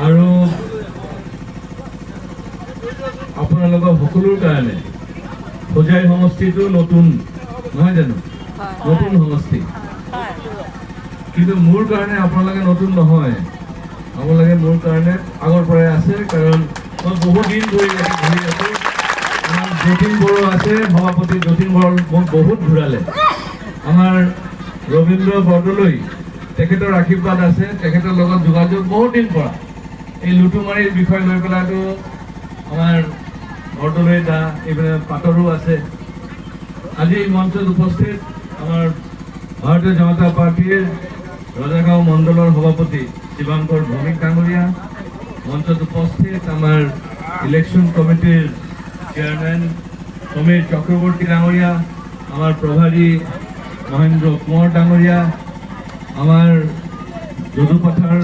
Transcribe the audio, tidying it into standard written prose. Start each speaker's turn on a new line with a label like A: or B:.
A: আৰু আপোনালোকৰ সকলোৰ কাৰণে হোজাই সমষ্টিটো নতুন নহয় জানো, নতুন সমষ্টি, কিন্তু মোৰ কাৰণে আপোনালোকে নতুন নহয়, আপোনালোকে মোৰ কাৰণে আগৰ পৰাই আছে। কাৰণ মই বহুত দিন ধৰি ঘূৰি আছোঁ। আমাৰ যতীন বড়ো আছে সভাপতি, যতীন বড়ো মোক বহুত ঘূৰালে। আমাৰ ৰবীন্দ্ৰ বৰদলৈ তেখেতৰ আশীৰ্বাদ আছে, তেখেতৰ লগত যোগাযোগ বহুত দিন পৰা। এই লুটুমাৰীৰ বিষয় লৈ পেলাইতো আমাৰ বৰদলৈ দা এইপিনে পাতৰো আছে। আজি এই মঞ্চত উপস্থিত আমাৰ ভাৰতীয় জনতা পাৰ্টিৰ ৰজাগাঁও মণ্ডলৰ সভাপতি শিৱাংকৰ ভৌমিক ডাঙৰীয়া, মঞ্চত উপস্থিত আমাৰ ইলেকশ্যন কমিটিৰ চেয়াৰমেন সমীৰ চক্ৰৱৰ্তী ডাঙৰীয়া, আমাৰ প্ৰভাৰী মহেন্দ্ৰ কোঁৱৰ ডাঙৰীয়া, আমাৰ যদুপথাৰ